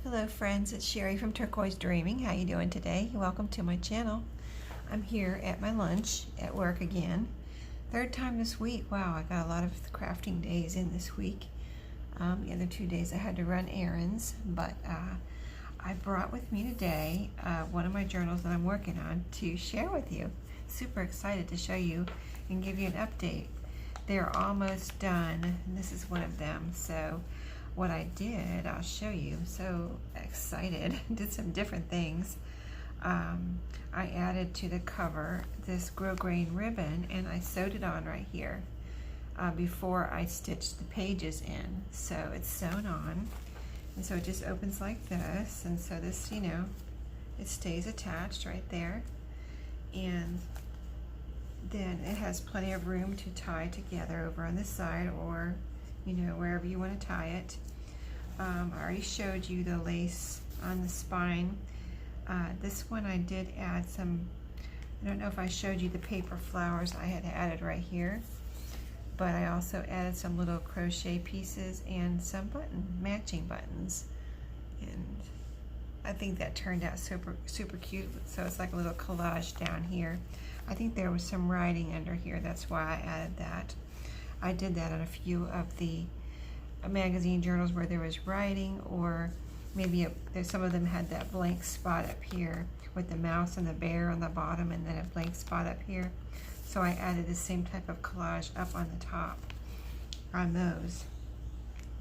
Hello friends, it's Sherry from Turquoise Dreaming. How you doing today? Welcome to my channel. I'm here at my lunch at work again. Third time this week. Wow, I got a lot of crafting days in this week. The other 2 days I had to run errands, but I brought with me today one of my journals that I'm working on to share with you. Super excited to show you and give you an update. They're almost done, and this is one of them. So what I did, I'll show you. I'm so excited. Did some different things. I added to the cover this grosgrain ribbon, and I sewed it on right here before I stitched the pages in. So it's sewn on, and so it just opens like this, and so this, it stays attached right there, and then it has plenty of room to tie together over on this side, or wherever you want to tie it. I already showed you the lace on the spine. This one I did add some, I don't know if I showed you the paper flowers I had added right here, but I also added some little crochet pieces and some matching buttons, and I think that turned out super cute. So it's like a little collage down here. I think there was some writing under here, that's why I added that. I did that on a few of the magazine journals where there was writing, or maybe some of them had that blank spot up here with the mouse and the bear on the bottom, and then a blank spot up here. So I added the same type of collage up on the top on those.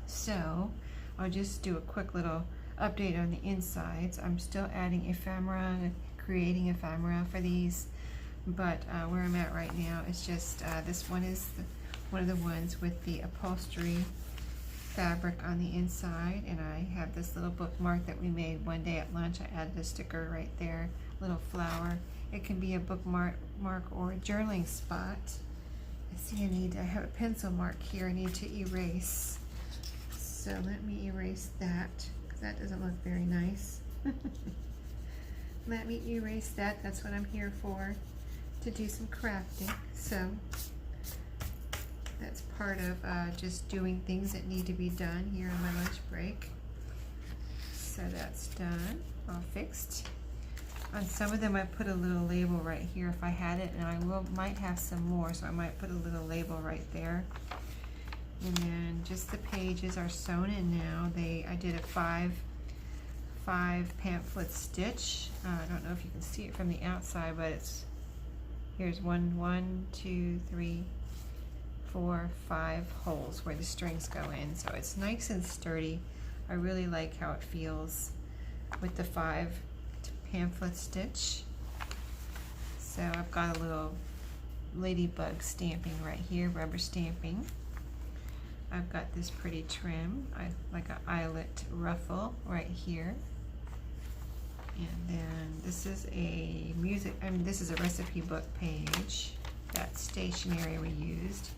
So I'll just do a quick little update on the insides. I'm still adding ephemera and creating ephemera for these, but where I'm at right now is just this one is one of the ones with the upholstery fabric on the inside, and I have this little bookmark that we made one day at lunch. I added a sticker right there, little flower. It can be a bookmark or a journaling spot. I have a pencil mark here I need to erase. So let me erase that, because that doesn't look very nice. Let me erase that. That's what I'm here for, to do some crafting. So that's part of just doing things that need to be done here on my lunch break. So that's done, all fixed. On some of them I put a little label right here if I had it, and I might have some more, so I might put a little label right there. And then just the pages are sewn in now. I did a five pamphlet stitch. I don't know if you can see it from the outside, but here's one, two, three, 4, 5 holes where the strings go in, so it's nice and sturdy. I really like how it feels with the 5 pamphlet stitch. So I've got a little ladybug stamping right here, rubber stamping. I've got this pretty trim, like an eyelet ruffle right here. And then this is this is a recipe book page, that stationery we used.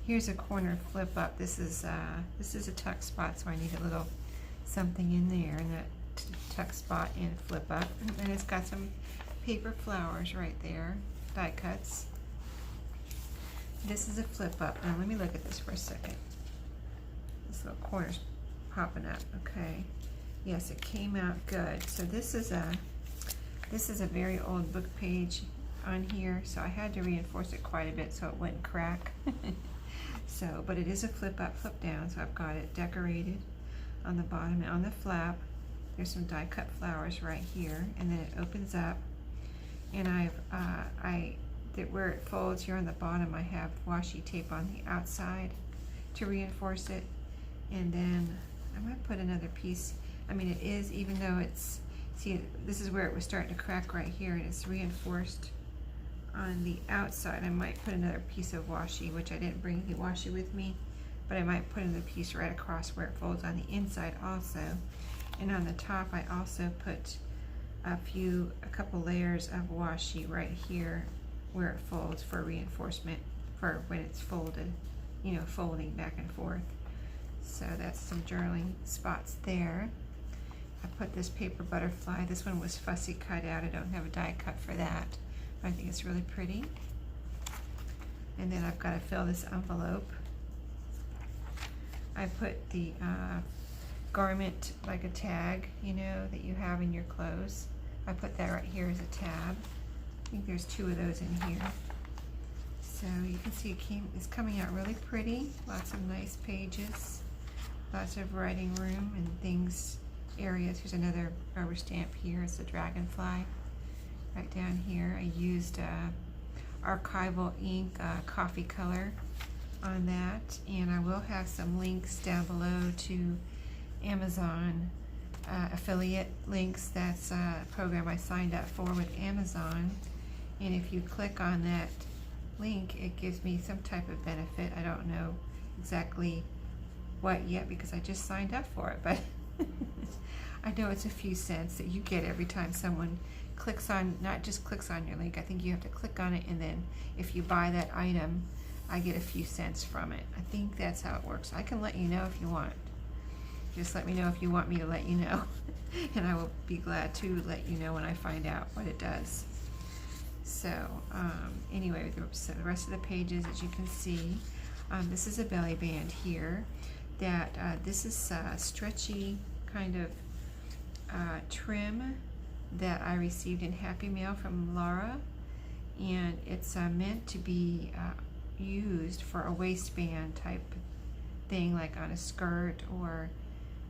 Here's a corner flip up. This is a tuck spot, so I need a little something in there, and that tuck spot and flip up. And it's got some paper flowers right there, die cuts. This is a flip up. Now let me look at this for a second. This little corner's popping up. Okay. Yes, it came out good. So this is a very old book page on here, so I had to reinforce it quite a bit so it wouldn't crack. So, but it is a flip up, flip down, so I've got it decorated on the bottom. And on the flap, there's some die cut flowers right here, and then it opens up, and where it folds here on the bottom, I have washi tape on the outside to reinforce it. And then I might put another piece. It is, even though this is where it was starting to crack right here, and it's reinforced on the outside. I might put another piece of washi, which I didn't bring any washi with me, but I might put another piece right across where it folds on the inside also. And on the top I also put a couple layers of washi right here where it folds for reinforcement for when it's folded, folding back and forth. So that's some journaling spots there. I put this paper butterfly. This one was fussy cut out. I don't have a die cut for that. I think it's really pretty. And then I've got to fill this envelope. I put the garment, like a tag, you know, that you have in your clothes. I put that right here as a tab. I think there's 2 of those in here. So you can see it's coming out really pretty. Lots of nice pages, lots of writing room and things, areas. Here's another rubber stamp here. It's a dragonfly. Right down here, I used archival ink, coffee color on that, and I will have some links down below to Amazon affiliate links. That's a program I signed up for with Amazon, and if you click on that link, it gives me some type of benefit. I don't know exactly what yet because I just signed up for it, but I know it's a few cents that you get every time someone clicks on, not just clicks on your link. I think you have to click on it, and then if you buy that item, I get a few cents from it. I think that's how it works. I can let you know if you want. Just let me know if you want me to let you know, and I will be glad to let you know when I find out what it does. So anyway, the rest of the pages, as you can see, this is a belly band here. That this is stretchy kind of trim that I received in Happy Mail from Laura, and it's meant to be used for a waistband type thing, like on a skirt or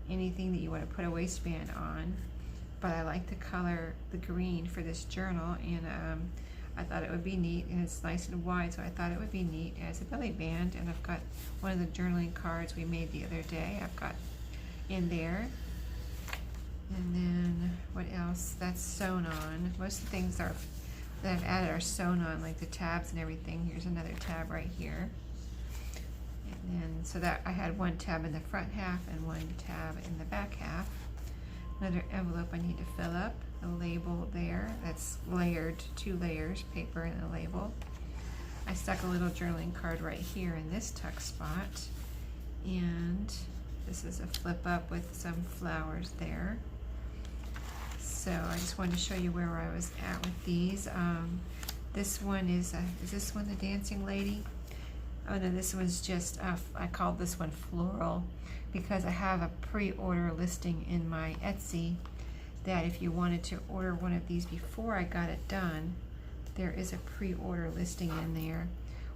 anything that you want to put a waistband on. But I like the color, the green, for this journal, and I thought it would be neat, and it's nice and wide, so I thought it would be neat as a belly band. And I've got one of the journaling cards we made the other day, I've got in there. And then what else? That's sewn on. Most of the things that I've added are sewn on, like the tabs and everything. Here's another tab right here. And then, so that I had 1 tab in the front half and 1 tab in the back half. Another envelope I need to fill up. A label there that's layered, 2 layers, paper and a label. I stuck a little journaling card right here in this tuck spot. And this is a flip up with some flowers there. So I just wanted to show you where I was at with these. This one is this one the dancing lady? Oh no, this one's just, I called this one floral because I have a pre-order listing in my Etsy that if you wanted to order one of these before I got it done, there is a pre-order listing in there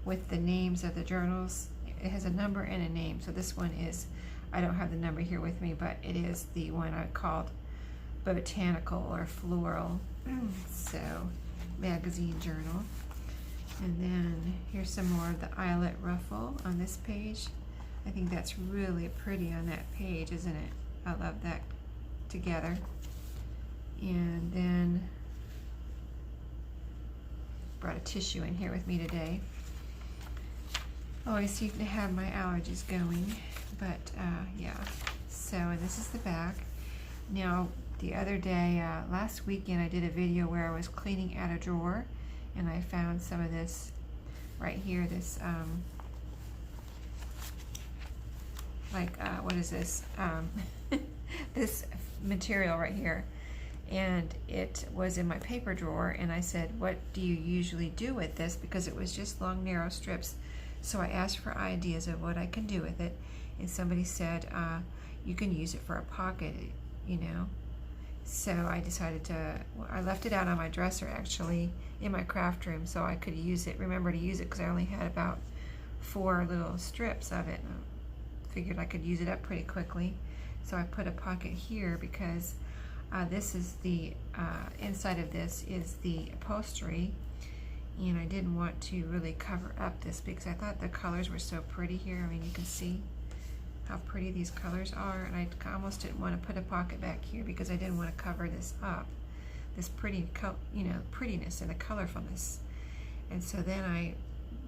with the names of the journals. It has a number and a name. So this one is, I don't have the number here with me, but it is the one I called botanical or floral. So magazine journal. And then here's some more of the eyelet ruffle on this page. I think that's really pretty on that page, isn't it? I love that together. And then brought a tissue in here with me today. Always seem to have my allergies going, but yeah. So, and this is the back. Now, the other day, last weekend, I did a video where I was cleaning out a drawer, and I found some of this right here, this, what is this? This material right here. And it was in my paper drawer, and I said, what do you usually do with this? Because it was just long, narrow strips. So I asked for ideas of what I can do with it, and somebody said, you can use it for a pocket, you know. So I decided to, I left it out on my dresser actually in my craft room so I could use it, remember to use it, because I only had about 4 little strips of it. I figured I could use it up pretty quickly. So I put a pocket here because this is the, inside of this is the upholstery, and I didn't want to really cover up this because I thought the colors were so pretty here. I mean, you can see how pretty these colors are, and I almost didn't want to put a pocket back here because I didn't want to cover this up, this pretty, you know, prettiness and the colorfulness. And so then I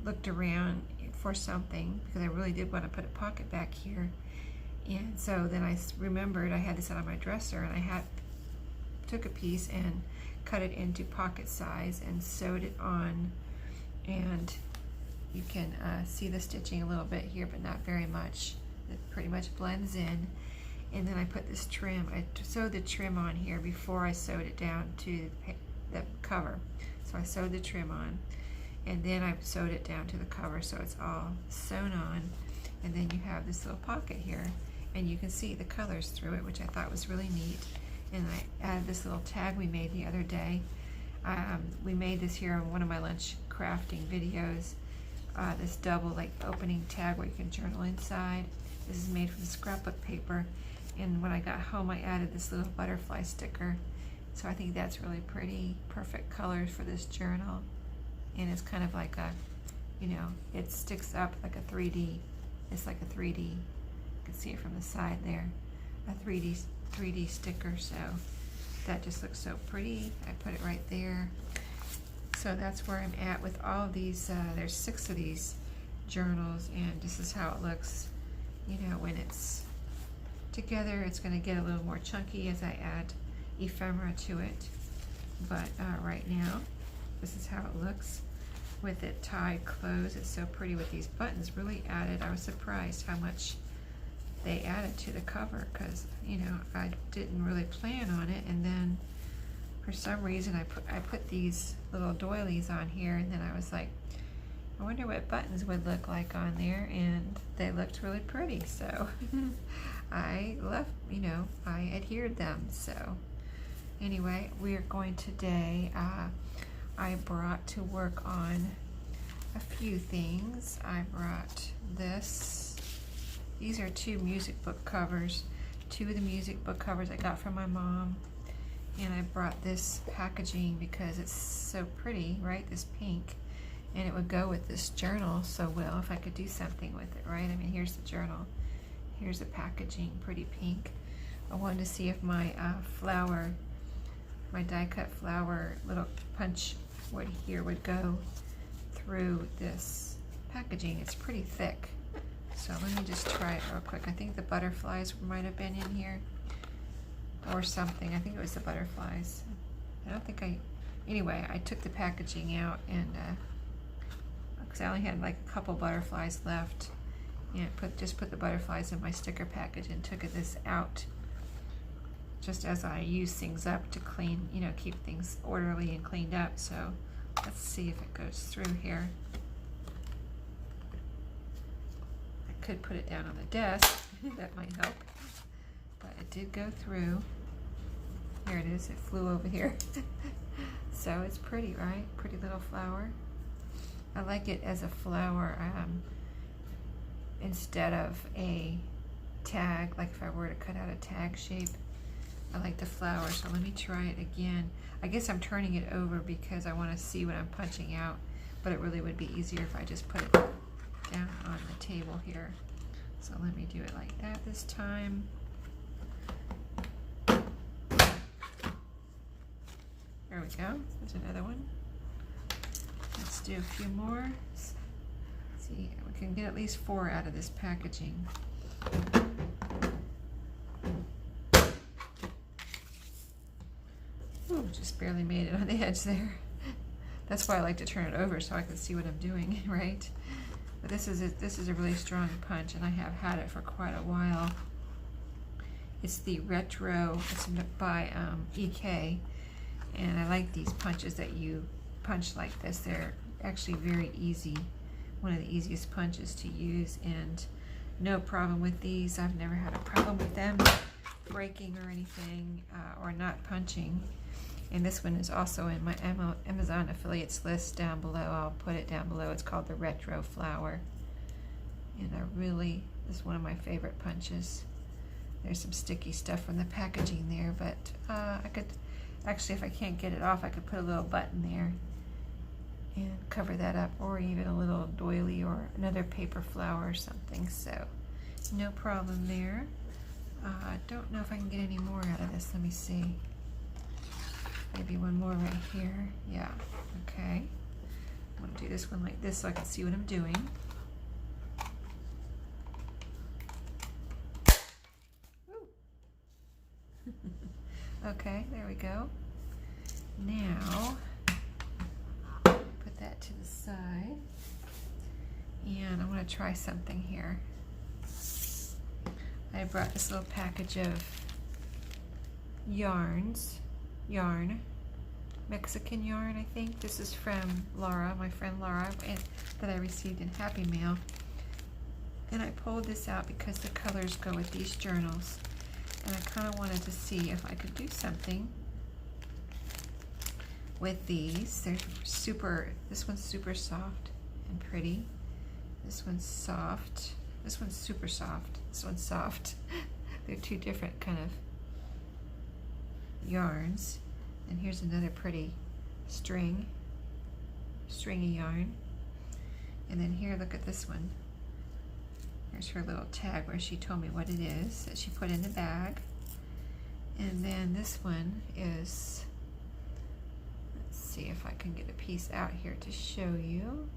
looked around for something because I really did want to put a pocket back here. And so then I remembered I had this out on my dresser, and I took a piece and cut it into pocket size and sewed it on, and you can see the stitching a little bit here, but not very much. It pretty much blends in. And then I put this trim, I sewed the trim on here before I sewed it down to the cover. So I sewed the trim on, and then I sewed it down to the cover so it's all sewn on. And then you have this little pocket here. and you can see the colors through it, which I thought was really neat. And I added this little tag we made the other day. We made this here on one of my lunch crafting videos. This double like opening tag where you can journal inside. This is made from scrapbook paper. And when I got home, I added this little butterfly sticker. So I think that's really pretty. Perfect colors for this journal. And it's kind of like a, you know, it sticks up like a 3D. It's like a 3D. You can see it from the side there. A 3D sticker. So that just looks so pretty. I put it right there. So that's where I'm at with all of these. There's 6 of these journals, and this is how it looks. You know, when it's together, it's going to get a little more chunky as I add ephemera to it. But right now, this is how it looks with it tied closed. It's so pretty with these buttons. Really added. I was surprised how much they added to the cover, because you know, I didn't really plan on it, and then for some reason I put these little doilies on here, and then I was like, I wonder what buttons would look like on there, and they looked really pretty. So I left, you know, I adhered them. So anyway, we are going today. I brought to work on a few things. I brought this. These are 2 music book covers. 2 of the music book covers I got from my mom. And I brought this packaging because it's so pretty, right? This pink. And it would go with this journal so well if I could do something with it, right? I mean, here's the journal. Here's the packaging, pretty pink. I wanted to see if my flower, my die cut flower little punch wood here would go through this packaging. It's pretty thick. So let me just try it real quick. I think the butterflies might have been in here or something. I think it was the butterflies. I don't think anyway, I took the packaging out, and because I only had like a couple butterflies left, and just put the butterflies in my sticker package and took this out just as I use things up to clean, you know, keep things orderly and cleaned up. So let's see if it goes through here. I could put it down on the desk. That might help. But it did go through. Here it is. It flew over here. So it's pretty, right? Pretty little flower. I like it as a flower instead of a tag, like if I were to cut out a tag shape. I like the flower, so let me try it again. I guess I'm turning it over because I want to see what I'm punching out, but it really would be easier if I just put it down on the table here. So let me do it like that this time. There we go. There's another one. Let's do a few more. Let's see, we can get at least 4 out of this packaging. Ooh, just barely made it on the edge there. That's why I like to turn it over so I can see what I'm doing, right? But this is a really strong punch, and I have had it for quite a while. It's the Retro. It's by EK, and I like these punches that you punch like this. They're actually very easy. One of the easiest punches to use, and no problem with these. I've never had a problem with them breaking or anything, or not punching. And this one is also in my Amazon affiliates list down below. I'll put it down below. It's called the Retro Flower. And this is one of my favorite punches. There's some sticky stuff from the packaging there, but I could, actually, if I can't get it off, I could put a little button there and cover that up, or even a little doily or another paper flower or something. So no problem there. I don't know if I can get any more out of this. Let me see. Maybe one more right here. Yeah, okay. I'm going to do this one like this so I can see what I'm doing. Okay, there we go. Now, put that to the side. And I want to try something here. I brought this little package of yarn, Mexican yarn, I think. This is from Laura, my friend Laura, that I received in Happy Mail. And I pulled this out because the colors go with these journals. And I kind of wanted to see if I could do something with these. They're super, this one's super soft and pretty. This one's soft. This one's super soft. This one's soft. They're two different kind of yarns. And here's another pretty stringy yarn. And then here, look at this one. Here's her little tag where she told me what it is that she put in the bag. And then this one is, let's see if I can get a piece out here to show you.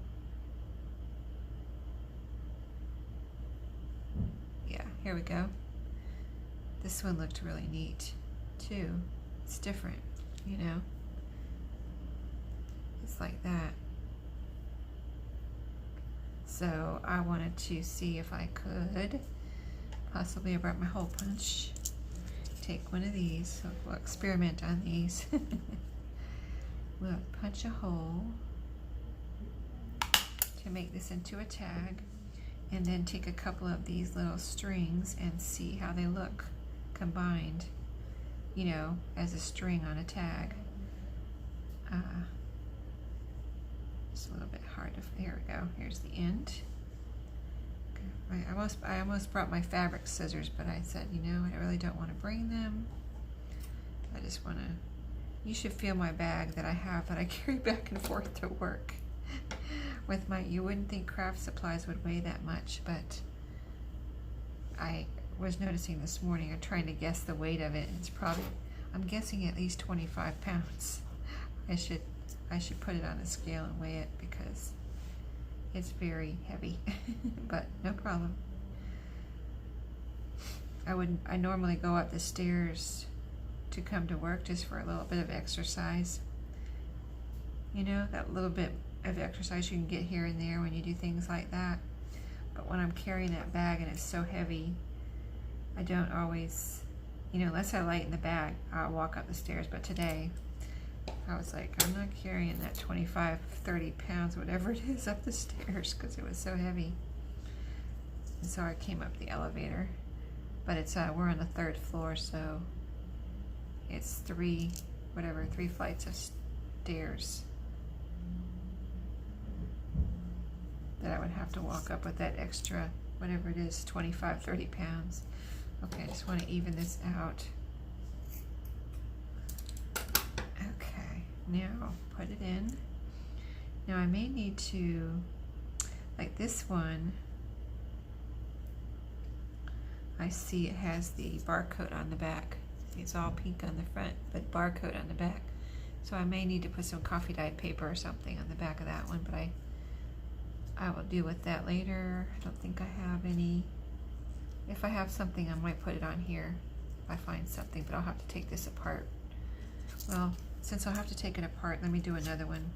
Yeah, here we go. This one looked really neat too. It's different, you know. It's like that. So I wanted to see if I could possibly, I brought my hole punch, take one of these. So we'll experiment on these. We'll punch a hole to make this into a tag, and then take a couple of these little strings and see how they look combined, you know, as a string on a tag. It's a little bit hard to, here we go, here's the end. Okay. I almost brought my fabric scissors, but I said, you know, I really don't want to bring them. I just want to, you should feel my bag that I have that I carry back and forth to work. With my, you wouldn't think craft supplies would weigh that much, but I was noticing this morning, I'm trying to guess the weight of it. It's probably, I'm guessing at least 25 pounds. I should put it on a scale and weigh it because it's very heavy, but no problem. I normally go up the stairs to come to work just for a little bit of exercise. You know, that little bit of exercise you can get here and there when you do things like that. But when I'm carrying that bag and it's so heavy, I don't always, you know, unless I lighten the bag, I'll walk up the stairs. But today, I was like, I'm not carrying that 25, 30 pounds, whatever it is, up the stairs because it was so heavy. And so I came up the elevator. But it's, we're on the 3rd floor, so it's 3 flights of stairs that I would have to walk up with that extra, whatever it is, 25, 30 pounds. Okay, I just want to even this out. Okay, now put it in. Now I may need to, like this one, I see it has the barcode on the back. It's all pink on the front, but barcode on the back. So I may need to put some coffee dyed paper or something on the back of that one, but I will deal with that later. I don't think I have any. If I have something, I might put it on here if I find something, but I'll have to take this apart. Well, since I'll have to take it apart, let me do another one.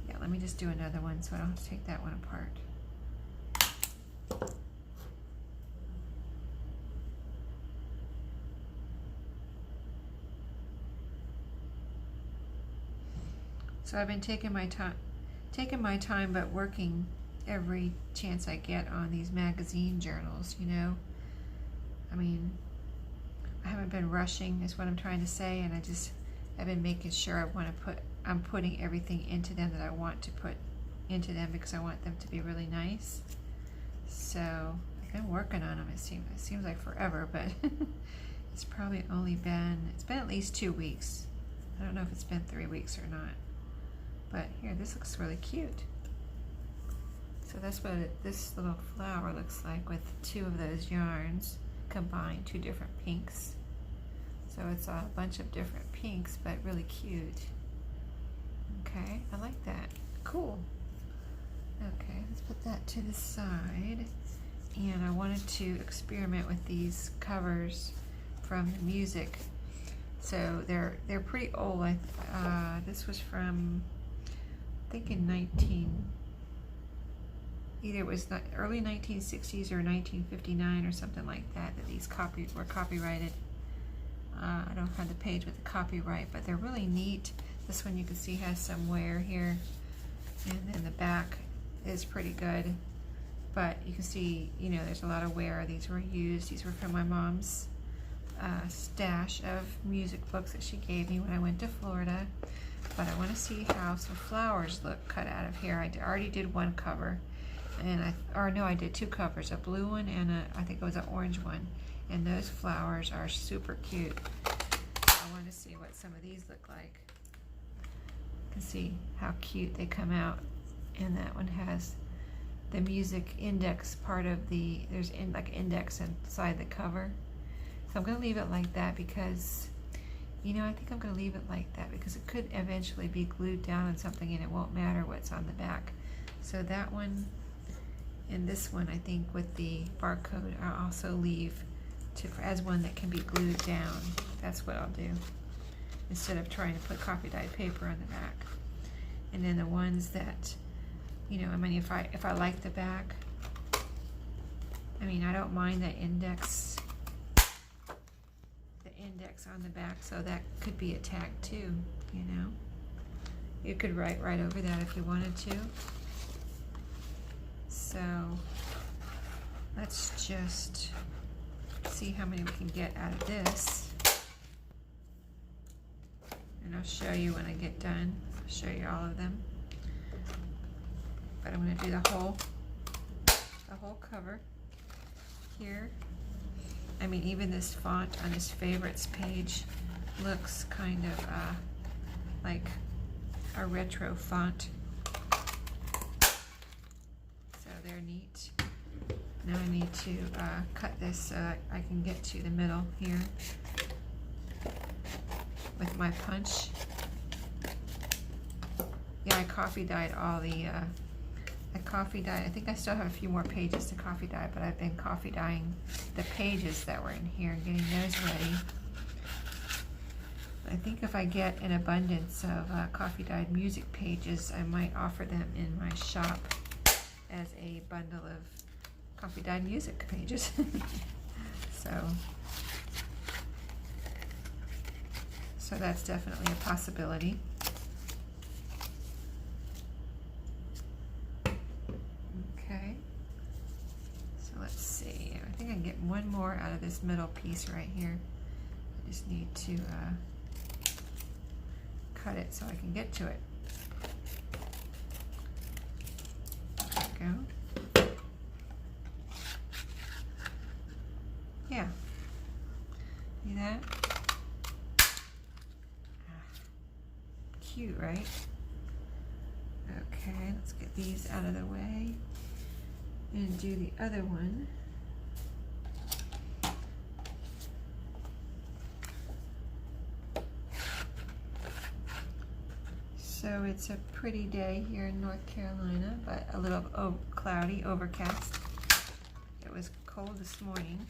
Yeah, let me just do another one so I don't have to take that one apart. So I've been taking my time, but working every chance I get on these magazine journals, you know. I mean, I haven't been rushing is what I'm trying to say, and I've been making sure I'm putting everything into them that I want to put into them because I want them to be really nice. So I've been working on them. It seems like forever, but it's probably only been, it's been at least 2 weeks. I don't know if it's been 3 weeks or not. But here, this looks really cute. So that's what this little flower looks like with 2 of those yarns combined, 2 different pinks. So it's a bunch of different pinks, but really cute. Okay, I like that. Cool. Okay, let's put that to the side. And I wanted to experiment with these covers from the music. So they're pretty old. This was from, I think in either it was early 1960s or 1959 or something like that, that these were copyrighted. I don't have the page with the copyright, but they're really neat. This one you can see has some wear here, and then the back is pretty good. But you can see, you know, there's a lot of wear. These were used. These were from my mom's stash of music books that she gave me when I went to Florida. But I want to see how some flowers look cut out of here. I already did one cover, and I did two covers, a blue one and I think it was an orange one. And those flowers are super cute. I want to see what some of these look like. You can see how cute they come out. And that one has the music index part of there's like index inside the cover. So I'm going to leave it like that because, you know, I think I'm going to leave it like that because it could eventually be glued down on something and it won't matter what's on the back. So that one and this one, I think with the barcode, I'll also leave as one that can be glued down. That's what I'll do instead of trying to put coffee dyed paper on the back. And then the ones that, you know, I mean, if I like the back, I mean, I don't mind the index on the back, so that could be a tag too, you know. You could write right over that if you wanted to. So let's just see how many we can get out of this. And I'll show you when I get done. I'll show you all of them. But I'm going to do the whole cover here. I mean, even this font on this favorites page looks kind of like a retro font. So they're neat. Now I need to cut this so I can get to the middle here with my punch. Yeah, I coffee dyed all the I think I still have a few more pages to coffee dye, but I've been coffee dyeing the pages that were in here and getting those ready. I think if I get an abundance of coffee dyed music pages, I might offer them in my shop as a bundle of coffee dyed music pages. So that's definitely a possibility. Okay, so let's see. I think I can get one more out of this middle piece right here. I just need to cut it so I can get to it. There we go. Yeah. See that? Cute, right? Okay, let's get these out of the way and do the other one. So it's a pretty day here in North Carolina, but a little cloudy, overcast. It was cold this morning.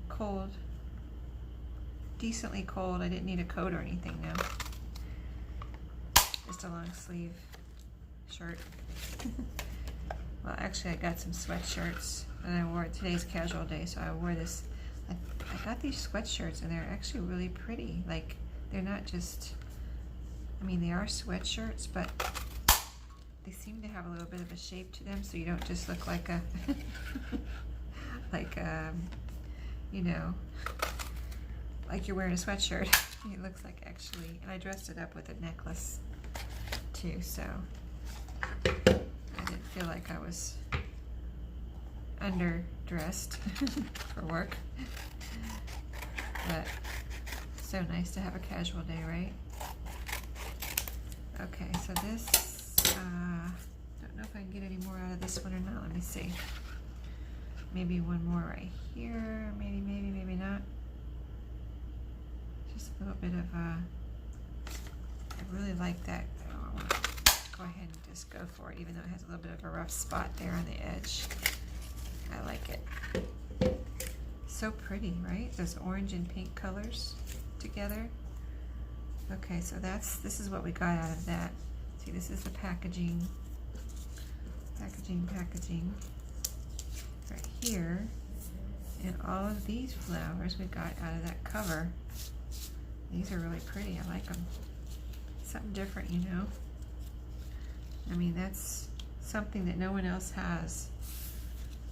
Cold. Decently cold. I didn't need a coat or anything now. Just a long sleeve shirt. Well, actually I got some sweatshirts and I wore today's casual day, so I wore this. I got these sweatshirts and they're actually really pretty. Like, they're not just, I mean, they are sweatshirts, but they seem to have a little bit of a shape to them, so you don't just look like a you know, like you're wearing a sweatshirt. It looks like, actually, and I dressed it up with a necklace too, so I didn't feel like I was underdressed for work. But so nice to have a casual day, right? Okay, so this, don't know if I can get any more out of this one or not. Let me see. Maybe one more right here. Maybe not. Just a little bit of, I really like that. Oh, I want to go ahead and just go for it, even though it has a little bit of a rough spot there on the edge. I like it. So pretty, right? Those orange and pink colors together. Okay, so this is what we got out of that. See, this is the packaging right here, and all of these flowers we got out of that cover. These are really pretty. I like them. Something different, you know. I mean, that's something that no one else has.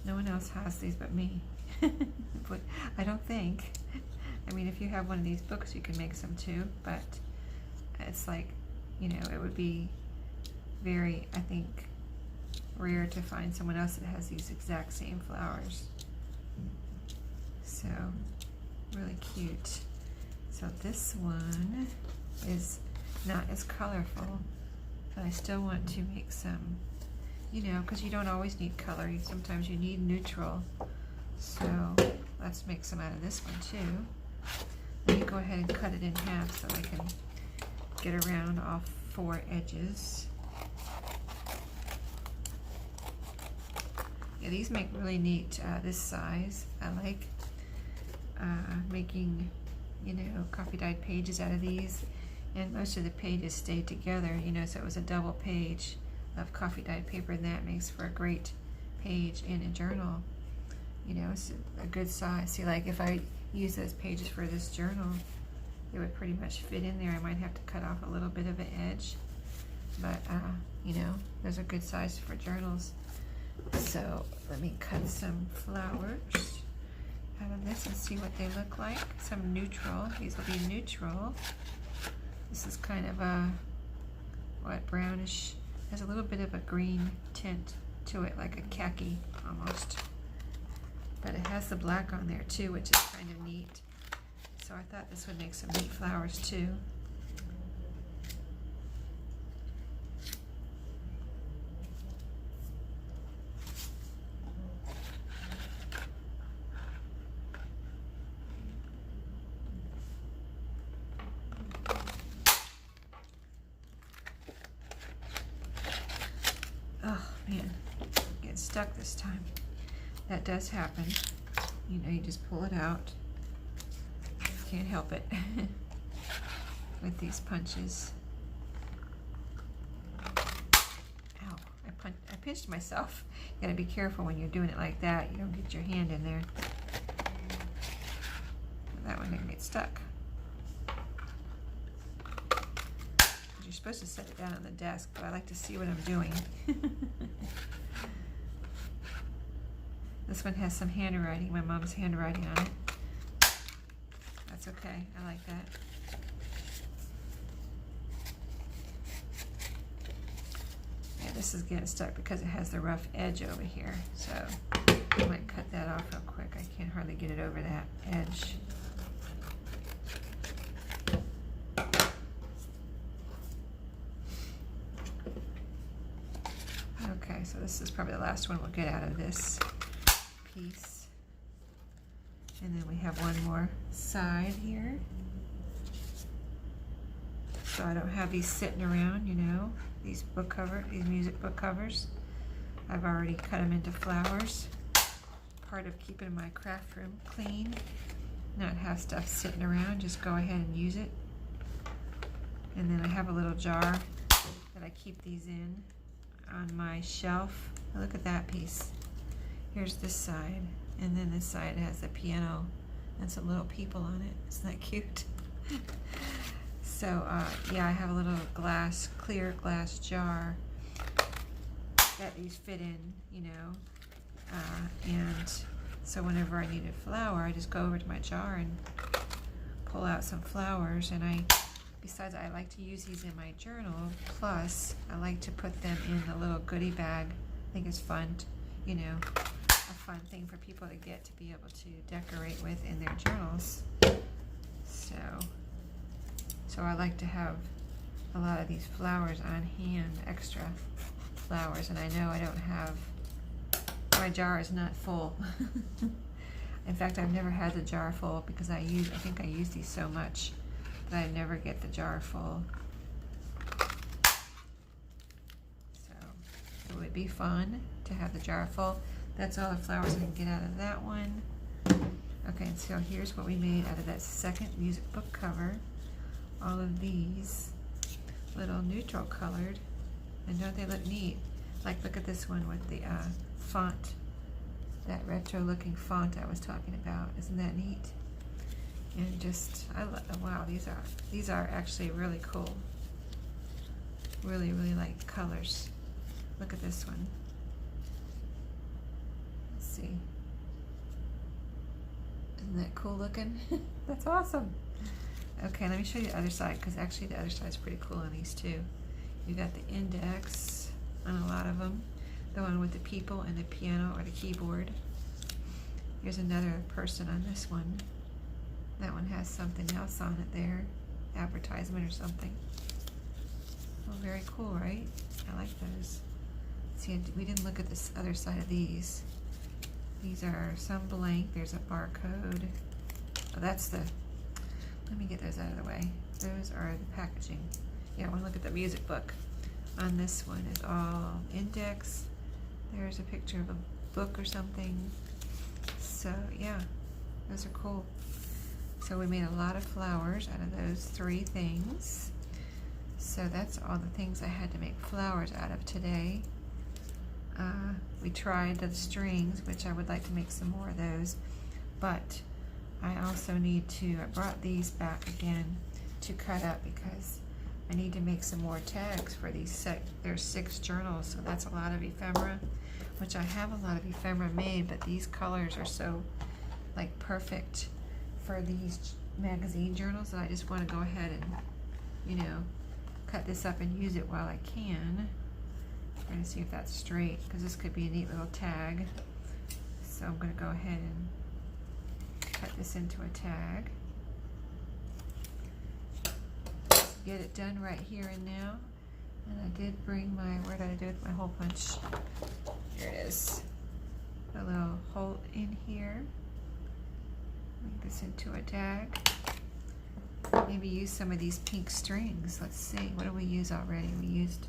No one else has these but me. But I don't think. I mean, if you have one of these books, you can make some too, but it's like, you know, it would be very, I think, rare to find someone else that has these exact same flowers. So, really cute. So this one is not as colorful, but I still want to make some, you know, because you don't always need color. Sometimes you need neutral. So let's make some out of this one too. Let me go ahead and cut it in half so I can get around all 4 edges. Yeah, these make really neat this size. I like making, you know, coffee dyed pages out of these, and most of the pages stay together, you know, so it was a double page of coffee dyed paper, and that makes for a great page in a journal. You know, it's a good size. See, like if I use those pages for this journal, it would pretty much fit in there. I might have to cut off a little bit of an edge, but you know, those are good size for journals. So let me cut some flowers out of this and see what they look like. Some neutral. These will be neutral. This is kind of a, what, brownish. Has a little bit of a green tint to it, like a khaki almost. But it has the black on there too, which is kind of neat. So I thought this would make some neat flowers too. Oh man, getting stuck this time. That does happen. You know, you just pull it out. Can't help it with these punches. Ow, I pinched myself. You gotta be careful when you're doing it like that. You don't get your hand in there. That one didn't get stuck. You're supposed to set it down on the desk, but I like to see what I'm doing. This one has some handwriting, my mom's handwriting on it. That's okay, I like that. Yeah, this is getting stuck because it has the rough edge over here. So I might cut that off real quick. I can't hardly get it over that edge. Okay, so this is probably the last one we'll get out of this piece. And then we have one more side here. So I don't have these sitting around, you know, these music book covers. I've already cut them into flowers. Part of keeping my craft room clean, not have stuff sitting around, just go ahead and use it. And then I have a little jar that I keep these in on my shelf. Look at that piece. Here's this side, and then this side has the piano and some little people on it. Isn't that cute? So yeah, I have a little clear glass jar that these fit in, you know, and so whenever I need a flower, I just go over to my jar and pull out some flowers. And besides, I like to use these in my journal, plus I like to put them in a little goodie bag. I think it's fun, you know, a fun thing for people to get to be able to decorate with in their journals. So I like to have a lot of these flowers on hand, extra flowers, and I know I don't have, my jar is not full. In fact, I've never had the jar full because I think I use these so much that I never get the jar full. So it would be fun to have the jar full. That's all the flowers I can get out of that one. Okay, and so here's what we made out of that second music book cover. All of these little neutral colored, and don't they look neat? Like, look at this one with the font, that retro looking font I was talking about. Isn't that neat? And just, wow, these are actually really cool. Really, really like colors. Look at this one. Let's see. Isn't that cool looking? That's awesome. Okay, let me show you the other side, because actually the other side's pretty cool on these too. You got the index on a lot of them. The one with the people and the piano or the keyboard. Here's another person on this one. That one has something else on it there. Advertisement or something. Oh, very cool, right? I like those. See, we didn't look at this other side of these. These are some blank. There's a barcode. Oh, that's the... Let me get those out of the way. Those are the packaging. Yeah, I want to look at the music book. On this one is all index. There's a picture of a book or something. So, yeah, those are cool. So we made a lot of flowers out of those 3 things. So that's all the things I had to make flowers out of today. We tried the strings, which I would like to make some more of those, but I also need to, I brought these back again to cut up because I need to make some more tags for these. There's 6 journals, so that's a lot of ephemera, which I have a lot of ephemera made, but these colors are so like perfect for these magazine journals that I just want to go ahead and, you know, cut this up and use it while I can. Trying to see if that's straight, because this could be a neat little tag. So I'm going to go ahead and cut this into a tag. Get it done right here and now. And I did bring my, where did I do it with my hole punch? Here it is. A little hole in here. Make this into a tag. Maybe use some of these pink strings. Let's see, what did we use already? We used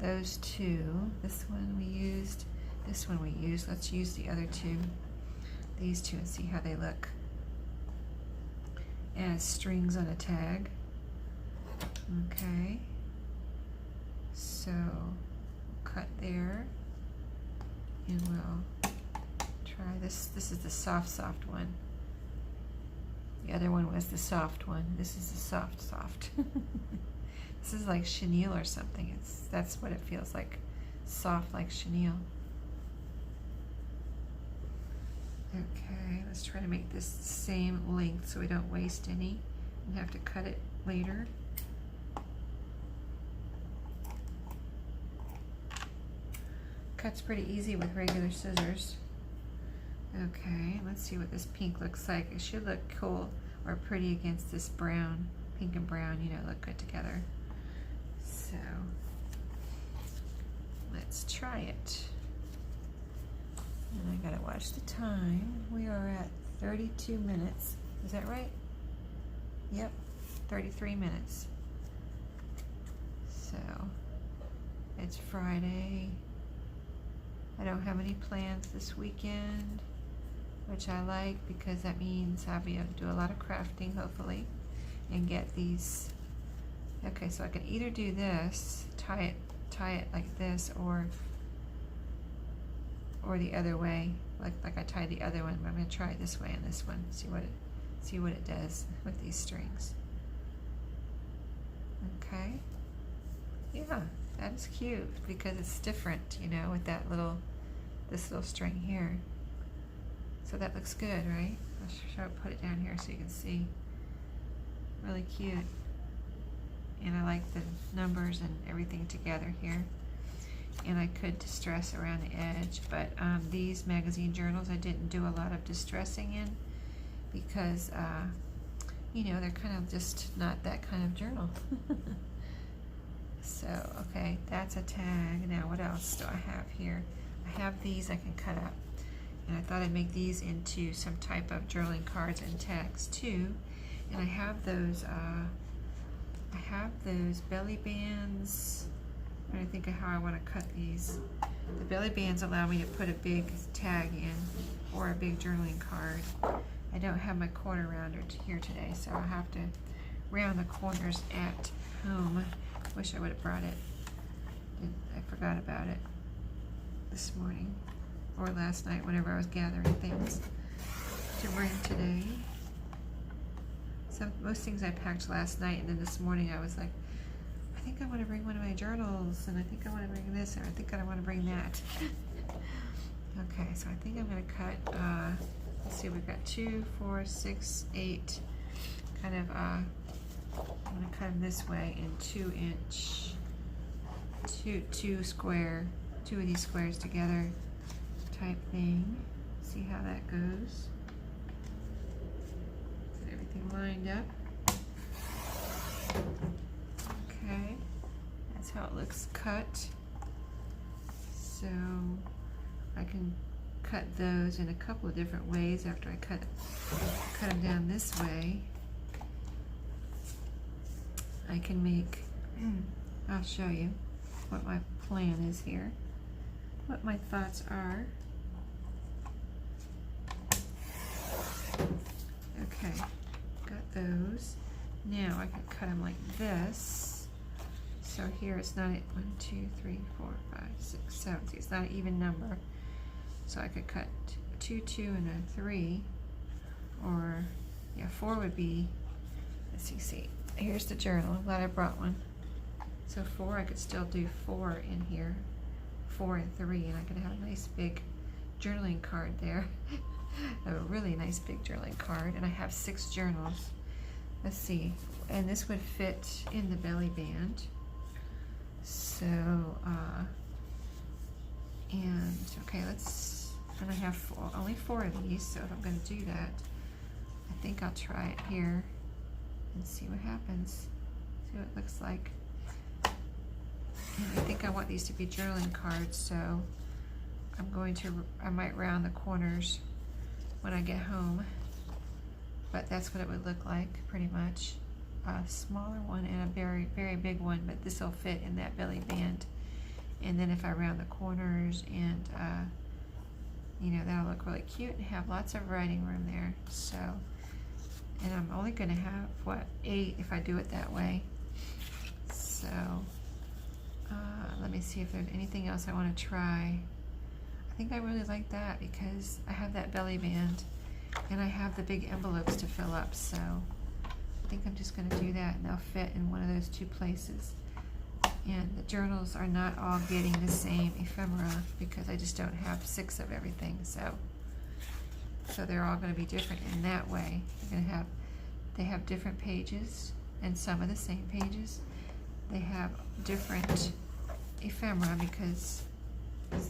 those 2. This one we used. This one we used. Let's use the other 2. These 2 and see how they look. As strings on a tag. Okay. So cut there. And we'll try this. This is the soft one. The other one was the soft one. This is the soft. This is like chenille or something. That's what it feels like. Soft like chenille. Okay, let's try to make this the same length so we don't waste any and have to cut it later. Cuts pretty easy with regular scissors. Okay, let's see what this pink looks like. It should look cool or pretty against this brown. Pink and brown, you know, look good together. So, let's try it. And I gotta watch the time. We are at 32 minutes. Is that right? Yep, 33 minutes. So, it's Friday. I don't have any plans this weekend, which I like because that means I'll be able to do a lot of crafting, hopefully, and get these. Okay, so I can either do this, tie it like this, or the other way, like I tied the other one. But I'm going to try it this way and this one. See what it does with these strings. Okay. Yeah, that's cute because it's different, you know, with that this little string here. So that looks good, right? I'll put it down here so you can see. Really cute. And I like the numbers and everything together here. And I could distress around the edge, but these magazine journals I didn't do a lot of distressing in because, you know, they're kind of just not that kind of journal. So, okay, that's a tag. Now, what else do I have here? I have these I can cut up. And I thought I'd make these into some type of journaling cards and tags too. And I have those belly bands. I'm trying to think of how I want to cut these. The belly bands allow me to put a big tag in or a big journaling card. I don't have my corner rounder here today, so I'll have to round the corners at home. Wish I would have brought it. I forgot about it this morning or last night whenever I was gathering things to bring today. Most things I packed last night, and then this morning I was like, I think I want to bring one of my journals, and I think I want to bring this, and I think I want to bring that. Okay, so I think I'm going to cut, let's see, we've got 2, 4, 6, 8, kind of, I'm going to cut them this way in 2-inch, two of these squares together type thing. See how that goes. Get everything lined up. Okay, that's how it looks cut. So I can cut those in a couple of different ways after I cut them down this way. I can make, I'll show you what my plan is here, what my thoughts are. Okay, got those. Now I can cut them like this. So here it's not 1, 2, 3, 4, 5, 6, 7. See, it's not an even number. So I could cut 2, 2, and a 3, or yeah, 4 would be. Let's see. Here's the journal. I'm glad I brought one. So 4, I could still do 4 in here, 4 and 3, and I could have a nice big journaling card there. A really nice big journaling card, and I have 6 journals. Let's see, and this would fit in the belly band. So, and okay, and I have only 4 of these, so if I'm going to do that, I think I'll try it here and see what happens. See what it looks like. And I think I want these to be journaling cards, so I might round the corners when I get home, but that's what it would look like pretty much. A smaller one and a very, very big one, but this will fit in that belly band. And then if I round the corners, and you know, that'll look really cute and have lots of writing room there. So, and I'm only going to have, what, 8 if I do it that way. So let me see if there's anything else I want to try. I think I really like that because I have that belly band and I have the big envelopes to fill up, so I think I'm just going to do that, and they'll fit in one of those 2 places. And the journals are not all getting the same ephemera because I just don't have 6 of everything, so they're all going to be different in that way. They have different pages, and some of the same pages. They have different ephemera because,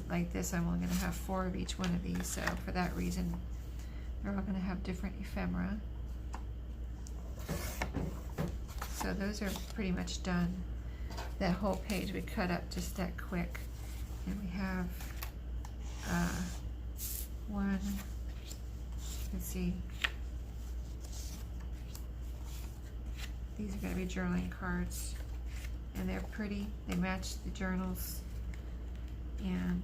like this, I'm only going to have 4 of each one of these, so for that reason they're all going to have different ephemera. So those are pretty much done. That whole page we cut up just that quick, and we have one, let's see, these are going to be journaling cards, and they're pretty, they match the journals, and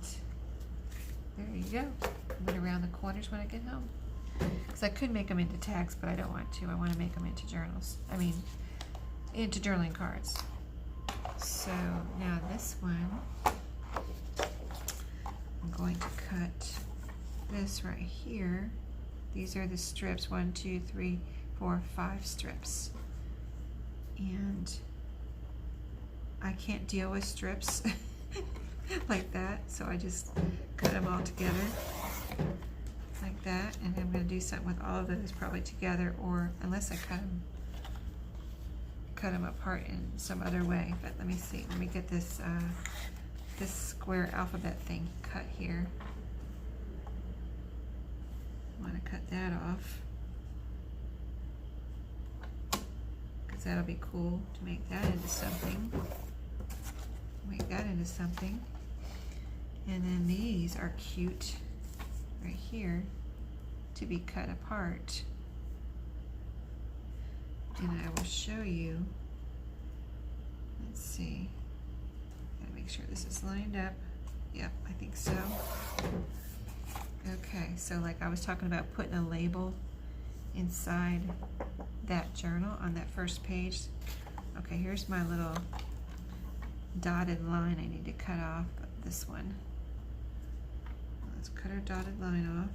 there you go. I'm going to round the corners when I get home, because I could make them into tags, but I don't want to. I want to make them into into journaling cards. So now this one, I'm going to cut this right here. These are the strips, 1, 2, 3, 4, 5 strips. And I can't deal with strips like that, so I just cut them all together like that. And I'm going to do something with all of those probably together, or unless I cut them apart in some other way. But let me see. Let me get this this square alphabet thing cut here. I want to cut that off because that'll be cool to make that into something. Make that into something. And then these are cute right here to be cut apart. And I will show you. Let's see. Gotta make sure this is lined up. Yep, I think so. Okay, so like I was talking about putting a label inside that journal on that first page. Okay, here's my little dotted line I need to cut off. This one. Let's cut our dotted line off.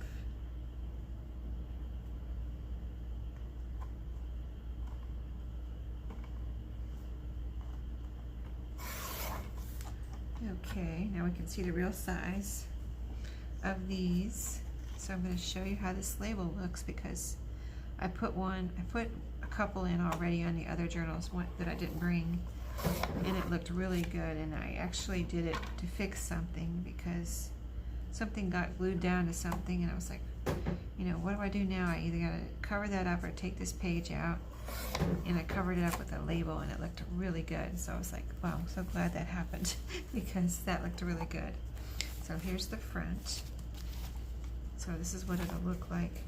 now we can see the real size of these. So I'm going to show you how this label looks, because I put a couple in already on the other journals that I didn't bring, and it looked really good. And I actually did it to fix something, because something got glued down to something, and I was like, you know, what do I do now? I either got to cover that up or take this page out. And I covered it up with a label, and it looked really good. So I was like, wow, I'm so glad that happened because that looked really good. So here's the front. So this is what it'll look like.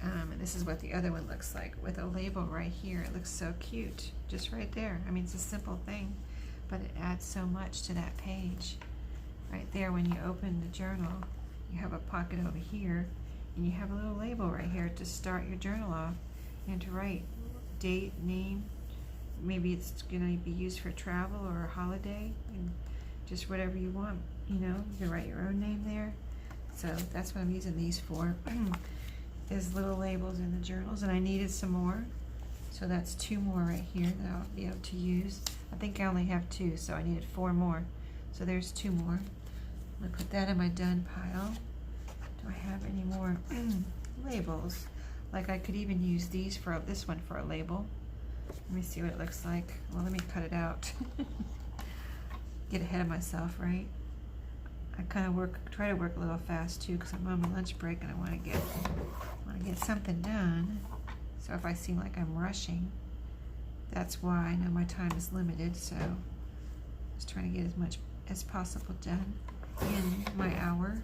And this is what the other one looks like with a label right here. It looks so cute, just right there. I mean, it's a simple thing, but it adds so much to that page. Right there, when you open the journal, you have a pocket over here, and you have a little label right here to start your journal off and to write date, name. Maybe it's going to be used for travel or a holiday, and just whatever you want. You know, you can write your own name there. So that's what I'm using these for, is little labels in the journals. And I needed some more, so that's 2 more right here that I'll be able to use. I think I only have 2, so I needed 4 more. So there's 2 more. I'm gonna put that in my done pile. Do I have any more labels? Like, I could even use these for this one for a label. Let me see what it looks like. Well, let me cut it out. Get ahead of myself, right? I kind of try to work a little fast too, because I'm on my lunch break and I want to get something done. So if I seem like I'm rushing, that's why. I know my time is limited, so I'm just trying to get as much as possible done in my hour.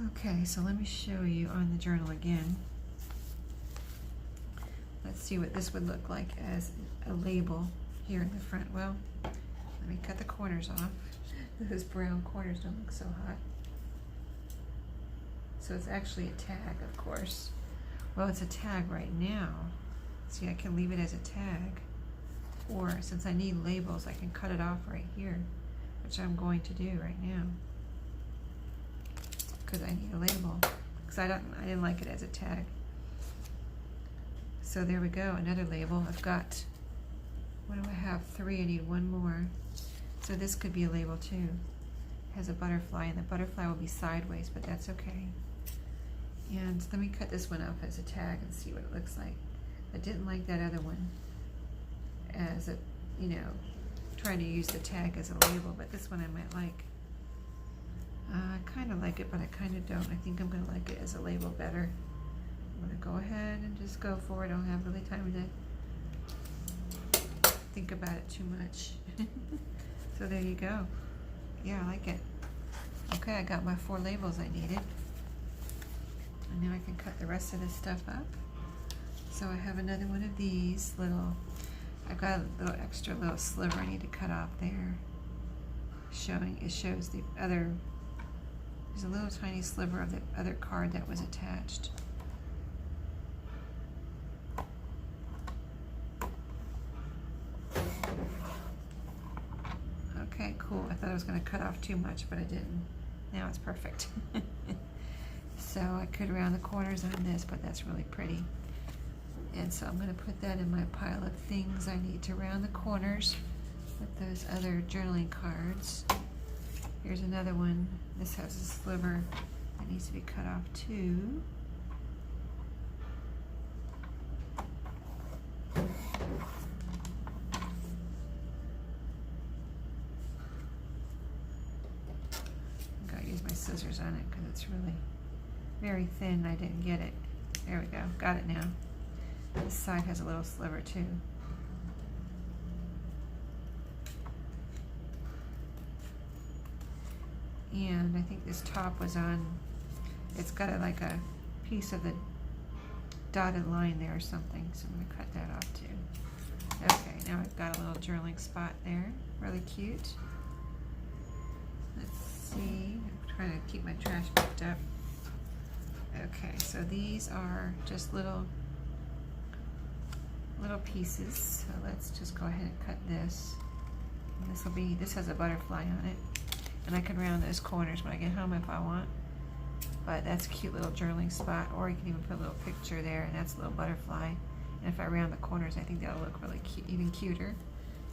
Okay, so let me show you on the journal again. Let's see what this would look like as a label here in the front. Well, let me cut the corners off. Those brown corners don't look so hot. So it's actually a tag, of course. Well, it's a tag right now. See, I can leave it as a tag. Or, since I need labels, I can cut it off right here, which I'm going to do right now, because I need a label, because I didn't like it as a tag. So there we go, another label. I've got, what do I have? 3, I need 1 more. So this could be a label too. It has a butterfly, and the butterfly will be sideways, but that's okay. And let me cut this one up as a tag and see what it looks like. I didn't like that other one as a, you know, trying to use the tag as a label, but this one I might like. I kind of like it, but I kind of don't. I think I'm going to like it as a label better. I'm going to go ahead and just go for it. I don't have really time to think about it too much. So there you go. Yeah, I like it. Okay, I got my 4 labels I needed. And now I can cut the rest of this stuff up. So I have another one of these little, I've got a little extra little sliver I need to cut off there. It shows the other, there's a little tiny sliver of the other card that was attached. Okay, cool. I thought I was going to cut off too much, but I didn't. Now it's perfect. So I could round the corners on this, but that's really pretty. And so I'm going to put that in my pile of things I need to round the corners with those other journaling cards. Here's another one. This has a sliver that needs to be cut off too. I've got to use my scissors on it because it's really very thin. I didn't get it. There we go. Got it now. This side has a little sliver too. And I think this top was on, it's got like a piece of the dotted line there or something, so I'm going to cut that off too. Okay, now I've got a little journaling spot there. Really cute. Let's see. I'm trying to keep my trash picked up. Okay, so these are just little pieces. So let's just go ahead and cut this. And this has a butterfly on it. And I can round those corners when I get home if I want. but that's a cute little journaling spot, or you can even put a little picture there, and that's a little butterfly. And if I round the corners, I think that'll look really cute, even cuter.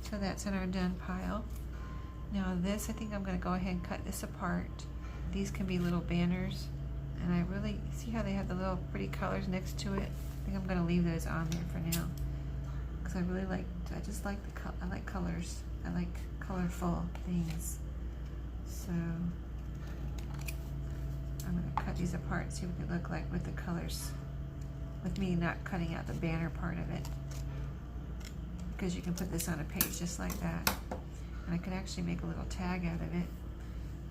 So that's in our done pile. Now this, I think I'm going to go ahead and cut this apart. These can be little banners, and I really see how they have the little pretty colors next to it. I think I'm going to leave those on there for now, because I really like, I just like I like colors. I like colorful things. So I'm going to cut these apart and see what they look like with the colors, with me not cutting out the banner part of it, because you can put this on a page just like that. And I could actually make a little tag out of it,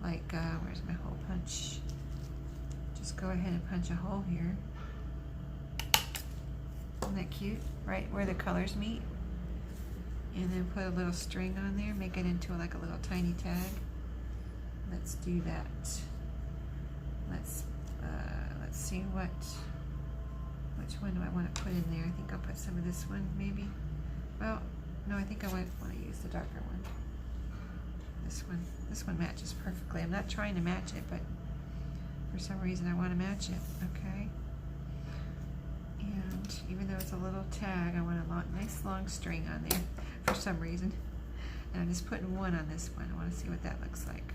like, where's my hole punch? Just go ahead and punch a hole here. Isn't that cute? Right where the colors meet. And then put a little string on there, make it into like a little tiny tag. Let's do that. Let's see which one do I want to put in there. I think I'll put some of this one, maybe. Well, no, I think I want to use the darker one. This one matches perfectly. I'm not trying to match it, but for some reason I want to match it. Okay. And even though it's a little tag, I want a nice long string on there for some reason. And I'm just putting one on this one. I want to see what that looks like.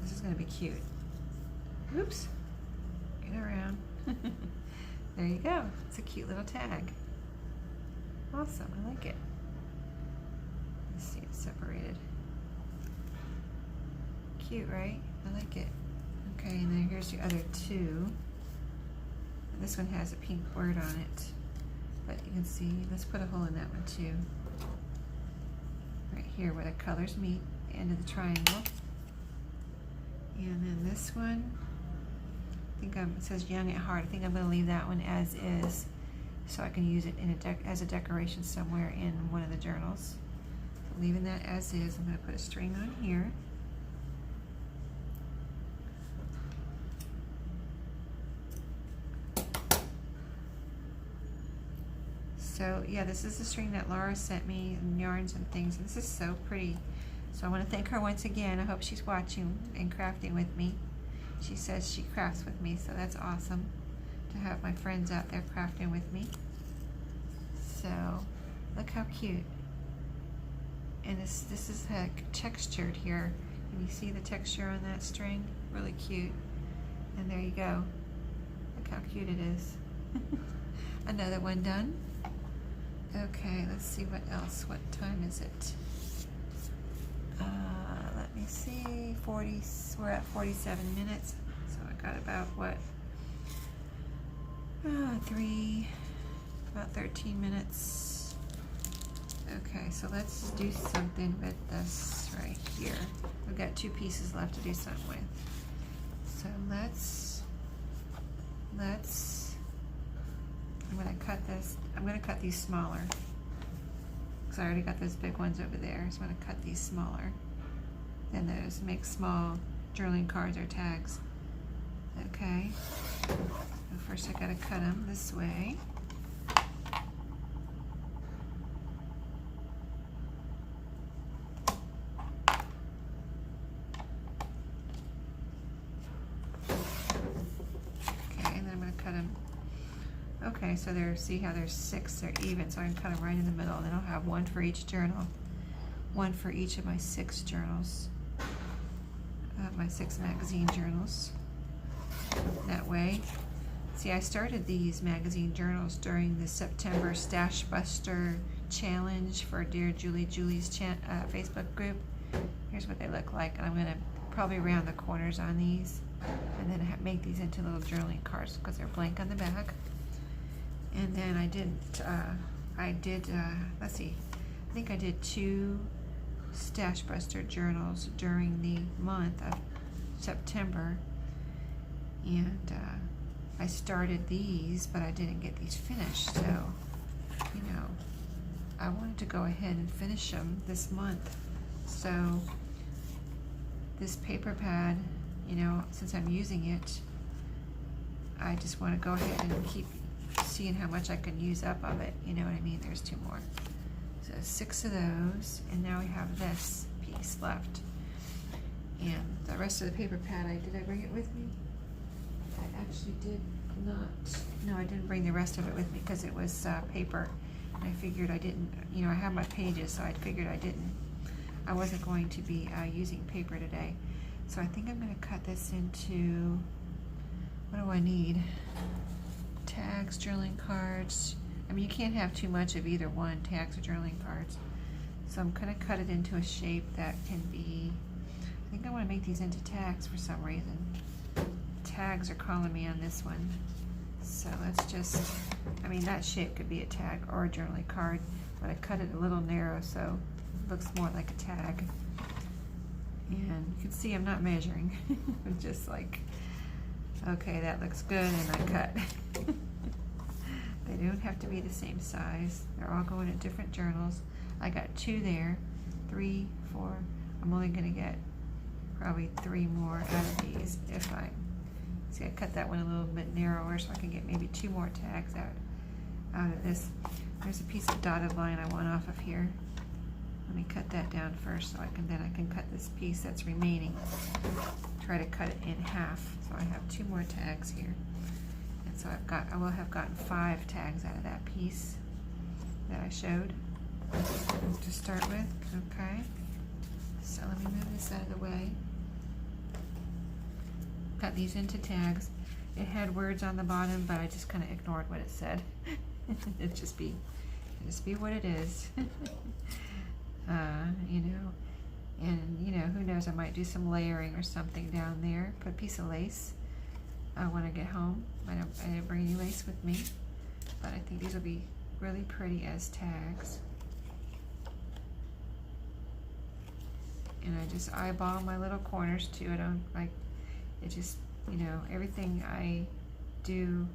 This is going to be cute. Oops. Get around. There you go. It's a cute little tag. Awesome. I like it. Let's see, it's separated. Cute, right? I like it. Okay, and then here's the other two. This one has a pink word on it, but you can see, let's put a hole in that one too. Right here where the colors meet, the end of the triangle. And then this one, I think it says Young at Heart. I think I'm going to leave that one as is, so I can use it in as a decoration somewhere in one of the journals. So leaving that as is, I'm going to put a string on here. So yeah, this is the string that Laura sent me, and yarns and things, and this is so pretty. So I want to thank her once again. I hope she's watching and crafting with me. She says she crafts with me, so that's awesome to have my friends out there crafting with me. So look how cute. And this is textured here. Can you see the texture on that string? Really cute. And there you go. Look how cute it is. Another one done. Okay, let's see what else. What time is it? Let me see. We're at 47 minutes. So I got about what? About 13 minutes. Okay, so let's do something with this right here. We've got 2 pieces left to do something with. So I'm going to cut this. I'm going to cut these smaller, because I already got those big ones over there. So I'm going to cut these smaller than those. Make small journaling cards or tags. Okay. So first I got to cut them this way. Okay, so see how there's 6, they're even, so I can cut them right in the middle, and then I'll have one for each journal, one for each of my 6 journals, my 6 magazine journals. That way, see, I started these magazine journals during the September Stash Buster challenge for Dear Julie's Facebook group. Here's what they look like, and I'm going to probably round the corners on these, and then make these into little journaling cards because they're blank on the back. And then let's see, I think I did 2 Stash Buster journals during the month of September, and I started these, but I didn't get these finished, so, you know, I wanted to go ahead and finish them this month. So this paper pad, you know, since I'm using it, I just want to go ahead and keep seeing how much I can use up of it, you know what I mean? There's 2 more. So 6 of those, and now we have this piece left. And the rest of the paper pad, did I bring it with me? I actually did not. No, I didn't bring the rest of it with me because it was paper. I figured I didn't, I have my pages, so I figured I wasn't going to be using paper today. So I think I'm going to cut this into, what do I need? Tags, journaling cards. I mean, you can't have too much of either one, tags or journaling cards. So I'm going to cut it into a shape that can be, I think I want to make these into tags for some reason. Tags are calling me on this one. So let's just, I mean, that shape could be a tag or a journaling card, but I cut it a little narrow so it looks more like a tag. And you can see I'm not measuring. I'm just like, okay, that looks good, and I cut. They don't have to be the same size. They're all going in different journals. I got 2 there, 3, 4. I'm only gonna get probably 3 more out of these if I, see, I cut that one a little bit narrower so I can get maybe 2 more tags out of this. There's a piece of dotted line I want off of here. Let me cut that down first so I can cut this piece that's remaining. Try to cut it in half. So I have 2 more tags here. And so I will have gotten 5 tags out of that piece that I showed to start with. Okay. So let me move this out of the way. Cut these into tags. It had words on the bottom, but I just kind of ignored what it said. It just be what it is. And who knows, I might do some layering or something down there. Put a piece of lace when I get home. I didn't bring any lace with me, but I think these will be really pretty as tags. And I just eyeball my little corners too. I don't like it, just, everything I do,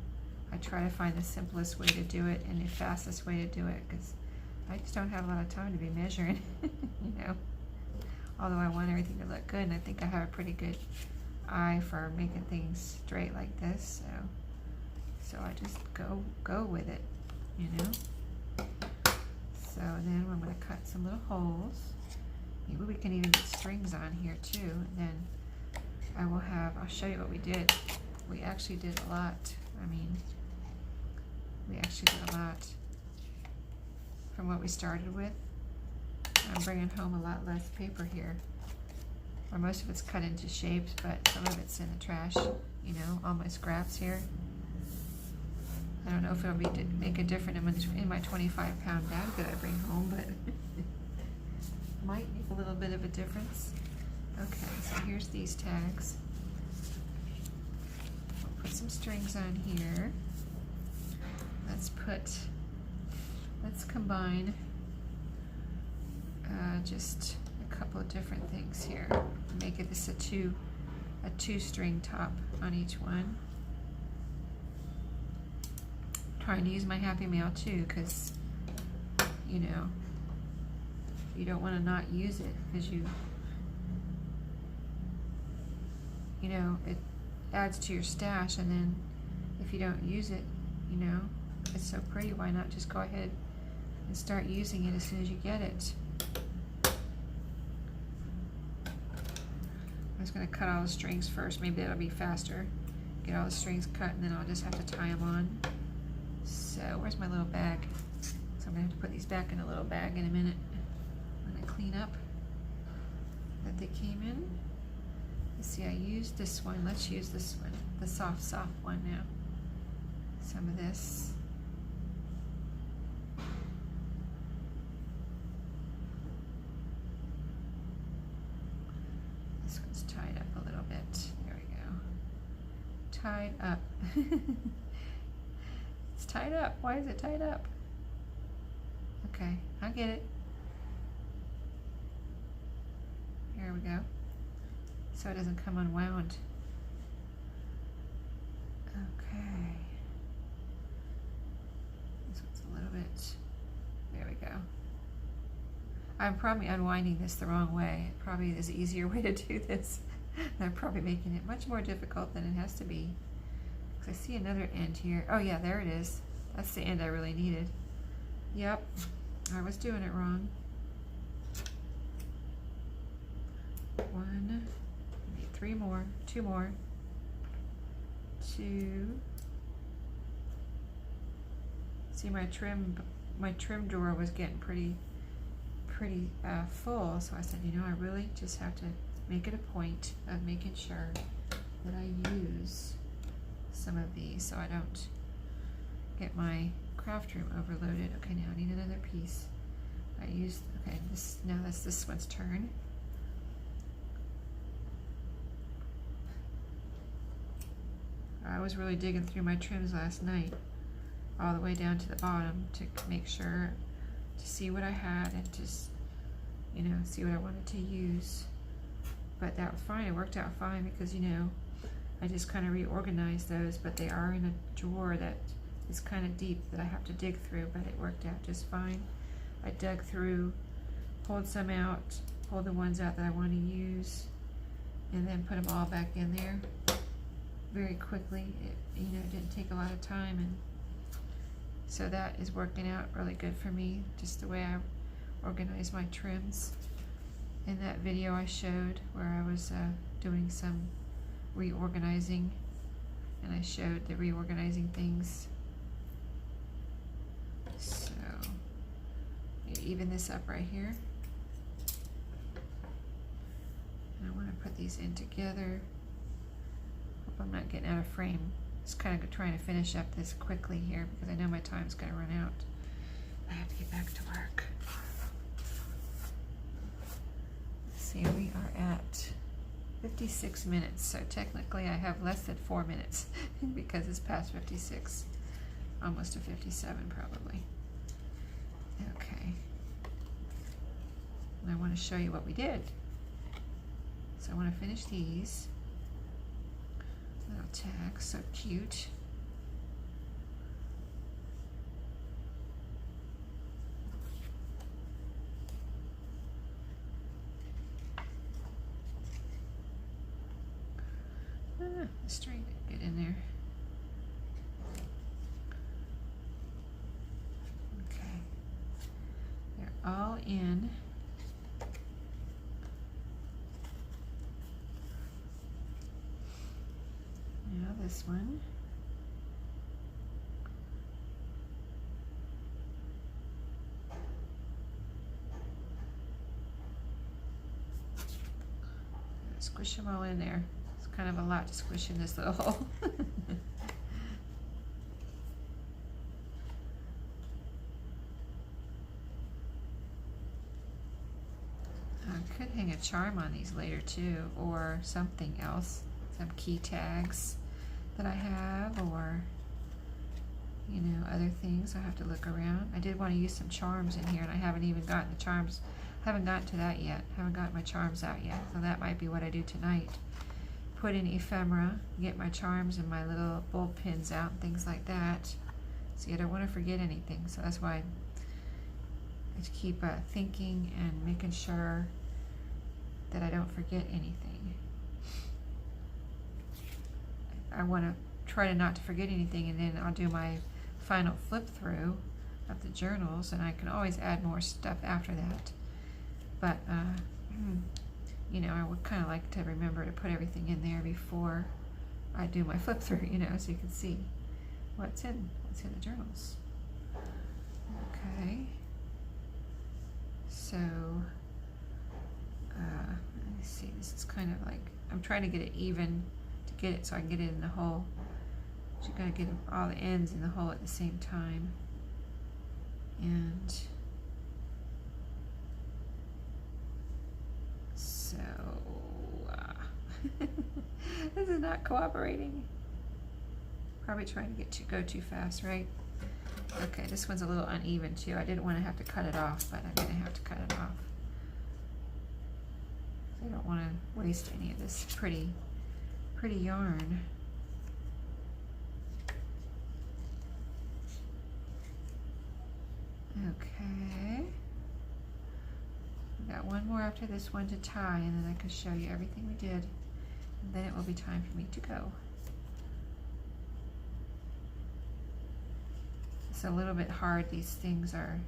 I try to find the simplest way to do it and the fastest way to do it, because I just don't have a lot of time to be measuring. Although I want everything to look good, and I think I have a pretty good eye for making things straight like this, so I just go with it, So then I'm going to cut some little holes. Maybe we can even get strings on here too, and then I'll show you what we did. We actually did a lot. We actually did a lot from what we started with. I'm bringing home a lot less paper here. Or most of it's cut into shapes, but some of it's in the trash, all my scraps here. I don't know if it'll make a difference in my 25-pound bag that I bring home, but might make a little bit of a difference. Okay, so here's these tags. We'll put some strings on here. Let's combine just a couple of different things here. Make it this a two string top on each one. Trying to use my Happy Mail too, because you don't want to not use it, because it adds to your stash, and then if you don't use it, it's so pretty, why not just go ahead and start using it as soon as you get it. I'm just going to cut all the strings first. Maybe that'll be faster. Get all the strings cut, and then I'll just have to tie them on. So where's my little bag? So I'm going to have to put these back in a little bag in a minute when I clean up that they came in. Let's see, I used this one. Let's use this one, the soft one now. Some of this. This one's tied up a little bit. There we go. Tied up. It's tied up. Why is it tied up? Okay, I get it. Here we go. So it doesn't come unwound. Okay. This one's a little bit, there we go. I'm probably unwinding this the wrong way. It probably is an easier way to do this. I'm probably making it much more difficult than it has to be. Because I see another end here. Oh yeah, there it is. That's the end I really needed. Yep. I was doing it wrong. 1, need 3 more, 2 more, 2. See, my trim drawer was getting pretty full, so I said, you know, I really just have to make it a point of making sure that I use some of these so I don't get my craft room overloaded. Okay, now I need another piece. I used, okay, now that's this one's turn. I was really digging through my trims last night, all the way down to the bottom to make sure, to see what I had and just, you know, see what I wanted to use. But that was fine, it worked out fine because, you know, I just kind of reorganized those, but they are in a drawer that is kind of deep that I have to dig through, but it worked out just fine. I dug through, pulled some out, pulled the ones out that I want to use, and then put them all back in there very quickly. It, you know, it didn't take a lot of time, and so that is working out really good for me, just the way I organize my trims. In that video I showed where I was doing some reorganizing, and I showed the reorganizing things. So even this up right here, and I want to put these in together. Hope I'm not getting out of frame. Just kind of trying to finish up this quickly here because I know my time's going to run out. I have to get back to work. Let's see, we are at 56 minutes, so technically I have less than 4 minutes because it's past 56, almost to 57 probably. Okay, and I want to show you what we did. So I want to finish these. Little tag, so cute. The string didn't get in there. Okay, they're all in. Now this one. Squish them all in there. It's kind of a lot to squish in this little hole. I could hang a charm on these later too, or something else. Some key tags that I have, or, you know, other things. I have to look around. I did want to use some charms in here, and I haven't even gotten the charms. Haven't gotten to that yet. Haven't got my charms out yet. So that might be what I do tonight. Put in ephemera, get my charms and my little bulb pins out and things like that. See, I don't want to forget anything. So that's why I have to keep thinking and making sure that I don't forget anything. I want to try to not to forget anything, and then I'll do my final flip through of the journals, and I can always add more stuff after that. But you know, I would kind of like to remember to put everything in there before I do my flip through, you know, so you can see what's in the journals. Okay, so let me see, this is kind of like, I'm trying to get it even to get it so I can get it in the hole. So you gotta get all the ends in the hole at the same time. And so this is not cooperating. Probably trying to go too fast, right? Okay, this one's a little uneven too. I didn't want to have to cut it off, but I'm gonna have to cut it off. I don't want to waste any of this pretty yarn. Okay. Got one more after this one to tie, and then I can show you everything we did, and then it will be time for me to go. It's a little bit hard. These things are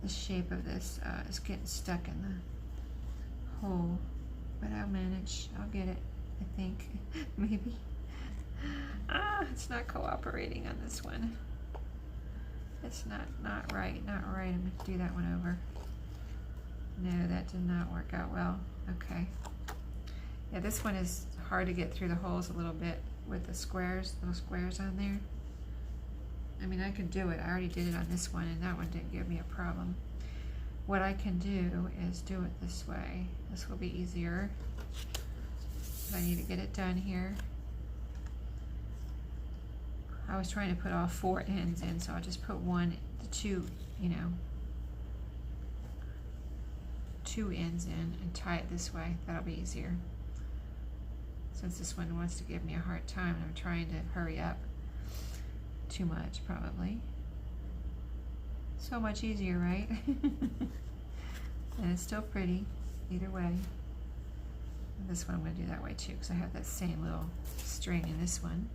the shape of this is getting stuck in the hole, but I'll manage. I'll get it, I think. Maybe. It's not cooperating on this one. It's not right. I'm going to do that one over. No, that did not work out well. Okay. Yeah, this one is hard to get through the holes a little bit with the squares, little squares on there. I mean, I can do it. I already did it on this one, and that one didn't give me a problem. What I can do is do it this way. This will be easier. But I need to get it done here. I was trying to put all 4 ends in, so I'll just put the 2 ends in and tie it this way. That'll be easier. Since this one wants to give me a hard time, and I'm trying to hurry up. Too much, probably. So much easier, right? And it's still pretty, either way. And this one I'm going to do that way too, because I have that same little string in this one.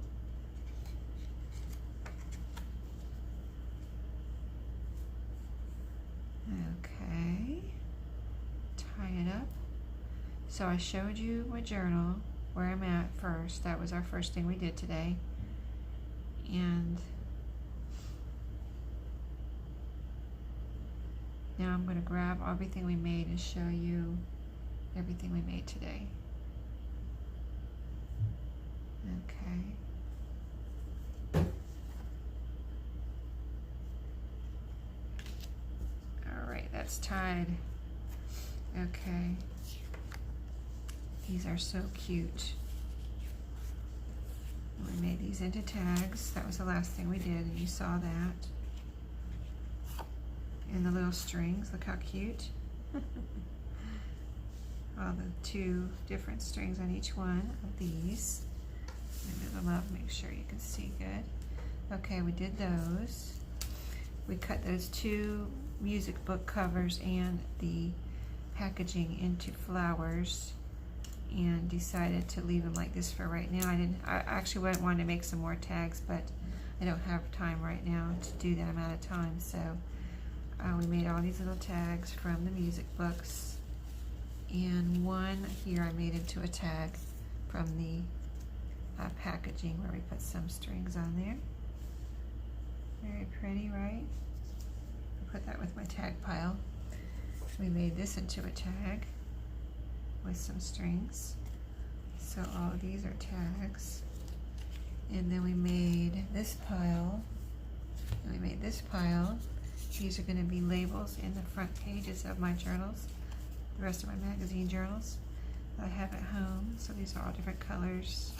Okay, tie it up. So I showed you my journal, where I'm at first. That was our first thing we did today. And now I'm going to grab everything we made and show you everything we made today. Okay. Alright, that's tied. Okay. These are so cute. We made these into tags. That was the last thing we did, and you saw that. And the little strings, look how cute. All the 2 different strings on each one of these. Let me move them up, make sure you can see good. Okay, we did those. We cut those 2 music book covers and the packaging into flowers, and decided to leave them like this for right now. I actually wanted to make some more tags, but I don't have time right now to do that. I'm out of time. So we made all these little tags from the music books, and one here I made into a tag from the packaging, where we put some strings on there. Very pretty, right? I put that with my tag pile. We made this into a tag with some strings. So all of these are tags. And then we made this pile. And we made this pile. These are going to be labels in the front pages of my journals, the rest of my magazine journals that I have at home. So these are all different colors.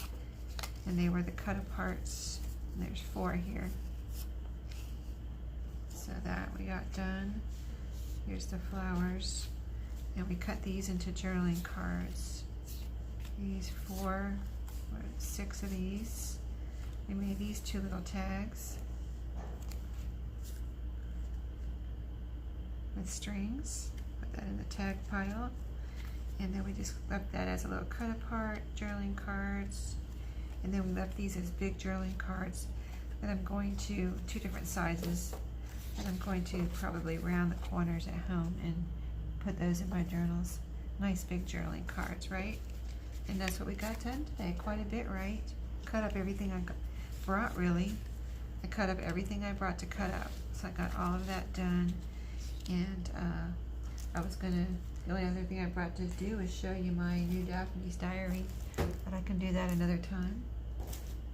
And they were the cut aparts. And there's 4 here. So that we got done. Here's the flowers. And we cut these into journaling cards. These 6 of these. We made these 2 little tags with strings. Put that in the tag pile. And then we just left that as a little cut apart, journaling cards. And then we left these as big journaling cards that I'm going to, 2 different sizes, and I'm going to probably round the corners at home and put those in my journals. Nice big journaling cards, right? And that's what we got done today. Quite a bit, right? Cut up everything I brought, really. I cut up everything I brought to cut up. So I got all of that done. And the only other thing I brought to do is show you my new Daphne's diary. But I can do that another time.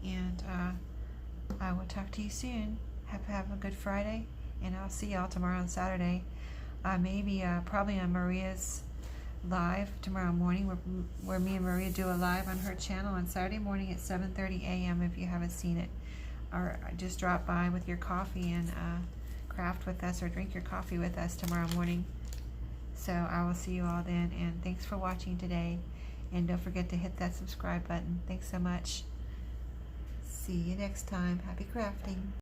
And I will talk to you soon. Have a good Friday. And I'll see y'all tomorrow on Saturday. Maybe probably on Maria's live tomorrow morning, where me and Maria do a live on her channel on Saturday morning at 7:30 a.m. if you haven't seen it. Or just drop by with your coffee and craft with us, or drink your coffee with us tomorrow morning. So I will see you all then, and thanks for watching today. And don't forget to hit that subscribe button. Thanks so much. See you next time. Happy crafting.